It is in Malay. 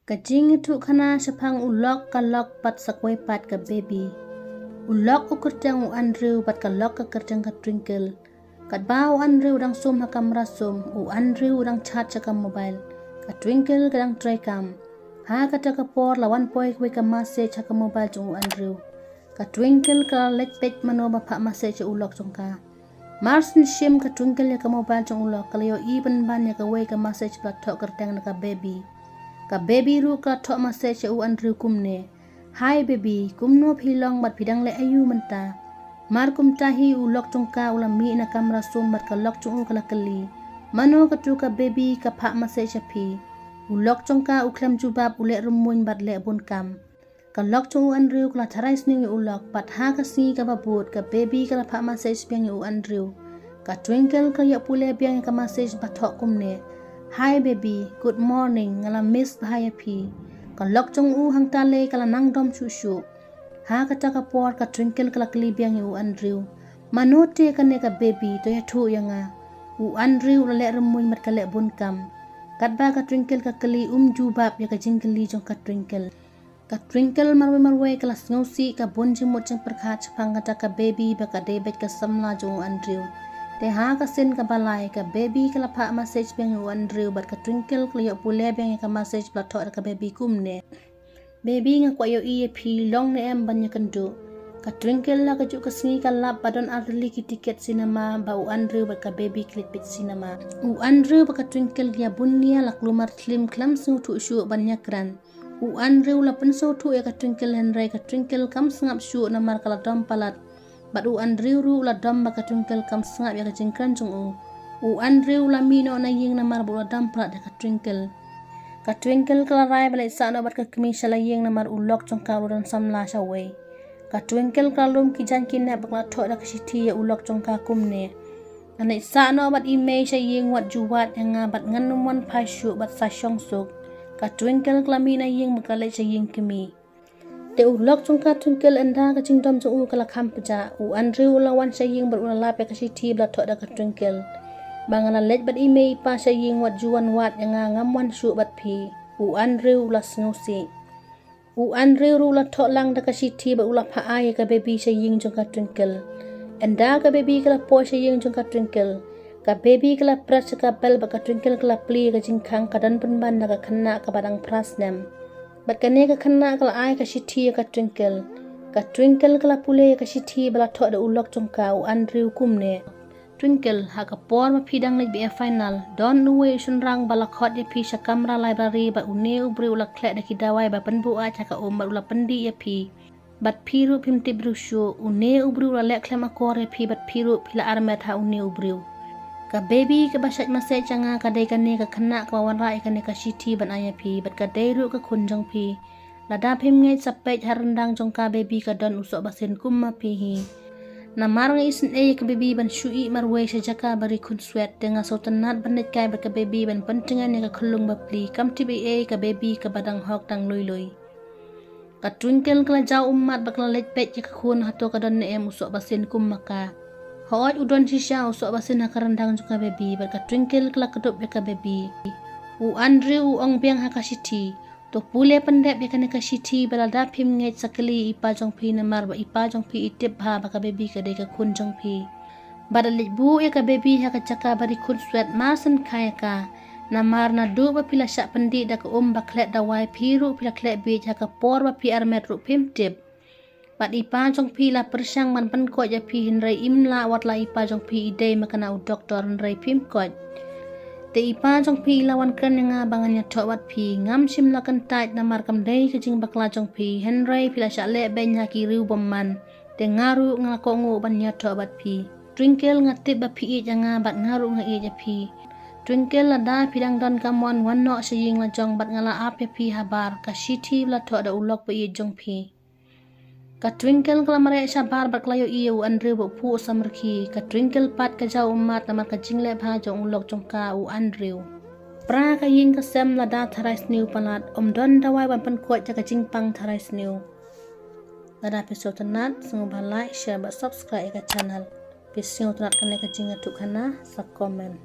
Kajing itu kana sepang ulok kalok pat sakwe pat ka baby. Ulok ukerjang u Andrew pat kalok ka kerjang ka Twinkle. Kat bau Andrew udang sum ha kamera sum, u Andrew udang chat sa ka mobile. Ka Twinkle kadang try kam. Ha kata ka por lawan poi kwe ka message ha ka mobile jong u Andrew. Ka Twinkle ka let page mano ba pa message ulok jong ka. Mars ni shim ka Twinkle ya ka mobile jong ulok kalayo even ban ya ka way ka message ba tok kertang na ka baby. Ka baby ru ka tok message u Andrew kumne. Hi baby, kumno philong bat phidang le ayu menta. Mar kum tahi ulok jong ka ulam mi na kamera sum bat ka lok jong u kala kali. Mano ka tu ka baby ka pa message phi. Ulok jong ka uklam jubab ule rumuin bat le bun kam. Ka lok jong u Andrew kala tharai sning ulok pat ha ka si ka babut ka baby kala pa message biang u Andrew. Ka Twinkle ka ya pule biang ka message bat thok kumne. Hi baby, good morning ngala miss bahaya phi. Ka lok jong u hang tale kala nang dom shushu. Ha kata ka por ka Twinkle kala kali biang u Andrew. Manote ka ne ka baby to ya thu yanga. U Andrew la le rumuin mat ka le bun kam. Kat ba ka Twinkle ka kali jubab ya ka jingkeli jong ka Twinkle. Ka Twinkle marwe kala sngosi ka bun jimut jeng perkhat pang kata ka baby ba ka debet ka samla jong Andrew. Te ha ka sin ka balai ka baby kala pa message biang u Andrew bat ka Twinkle kala yo pule biang ka message bat thok ka baby kumne. Baby nga kwa yo iye phi long ne em banya kandu. Ka Twinkle la ka juk ka singi ka lap badon arli ki tiket cinema ba u Andrew ba ka baby klit pit cinema. U Andrew ba ka Twinkle ya bunnia la klumar slim klam su tu shu banya kran. U Andrew la penso tu ya ka Twinkle henrai ka Twinkle kam sngap shu na mar kala dom palat. Bat u Andrew ru la dom ba ka Twinkle kam sngap ya ka jingkran jong u. U Andrew la mino na ying na mar bu la dom palat ya ka Twinkle. Ka Twinkle kala rai balai sa no bat ka kemi shala ying na mar ulok jong ka udan samla sha wei. Ka Twinkle kalum ki jan kinna bakla thok da kashiti ya ulok jong ka kumne. Anai sa no bat ime sha ying wat juwat nga bat ngan numwan phai shu bat sa shong suk. Ka Twinkle klami na ying bakala sha ying kemi. Te ulok jong ka Twinkle enda ka jingdom jong u kala khampaja. U Andrew lawan sha ying bat ula lape kashiti bla thok da ka Twinkle. Bangala let bat ime pa sha ying wat juwan wat nga ngamwan shu bat phi. U Andrew la sngosi. U Andrew ru la thok lang da ka shiti ba ula pha ay ka baby sha ying jong ka Twinkle. Enda ka baby kala po sha ying jong ka Twinkle. Ka baby kala pras ka bel ba ka Twinkle kala pli ka jingkhang ka dan penban da ka khanna ka badang pras nem. Bat kane ka khanna kala ay ka shiti ka Twinkle. Ka Twinkle kala pule ka shiti bala thok da ulok jong ka u Andrew kumne. Twinkle ha ka por ma phidang le be final don nuwe shun rang bala khot ya phi sha kamera library ba une ubri ula khle da ki dawai ba panbu a cha ka om ba ula pandi ya phi bat phiru phim tibru shu une ubri ula le khlema kor ya phi bat phiru phila armet ha une ubri ka baby ka basat mase changa ka dei ka ne ka khana ka wan rai ka ne ka shiti ban aya phi bat ka dei ru ka khun jong phi lada phim ngai sapet harandang jong ka baby ka don usok basin kumma phi hi na marang isin e ka baby ban shui marwe sha jaka bari khun swet tenga sotanat banet kai ba ka baby ban pentingan ne ka khulung ba pli kam tibi e ka baby ka badang hok tang lui lui ka Twinkle kala jaw ummat bakla let pet ka khun hato ka don ne em usok basin kum maka hoj udon shisha usok basin ha karandang ka baby ba ka Twinkle kala kedop ka baby u Andrew ong biang ha ka shiti to pule pandep ya kana ka shiti balada phim nge sakali ipa jong phi na mar ba ipa jong phi itip ha ba ka baby ka de ka khun jong phi badalit bu ya ka baby ha ka chaka bari khun swet masan khai ka na mar na du ba pila sha pandi da ka ba klet da wai phiru pila klet bi ha ka por ba phi armet ru phim tip bat ipa jong phi la persang man pan ko ya phi hinrai imla wat la ipa jong phi ide makana u doktor hinrai phim ko te ipa jong phi lawan kan nga bangan ya thawat phi ngam sim la kan tait na mar kam dei ka jing bakla jong phi henrai pila sha le ben ha ki riu bomman te ngaru nga ko ngo ban ya thawat phi Twinkle nga tip ba phi ja nga bat ngaru nga e ja phi Twinkle la da pidang don kamon wan no sha ying la jong bat ngala ap ya phi habar ka shiti la tho da ulok ba e jong phi ka Twinkle kala mare sha bar baklayo iu Andrew bu pu samarki ka Twinkle pat ka jaw umat na ka jingle bha jong ulok jong ka u Andrew pra ka ying ka sem la da tharai sniu palat don dawai ban pan ko ja ka jing pang tharai sniu ada episode tanat sungu ba like share ba subscribe ka channel pising tanat ka ne ka jinga tu khana sa comment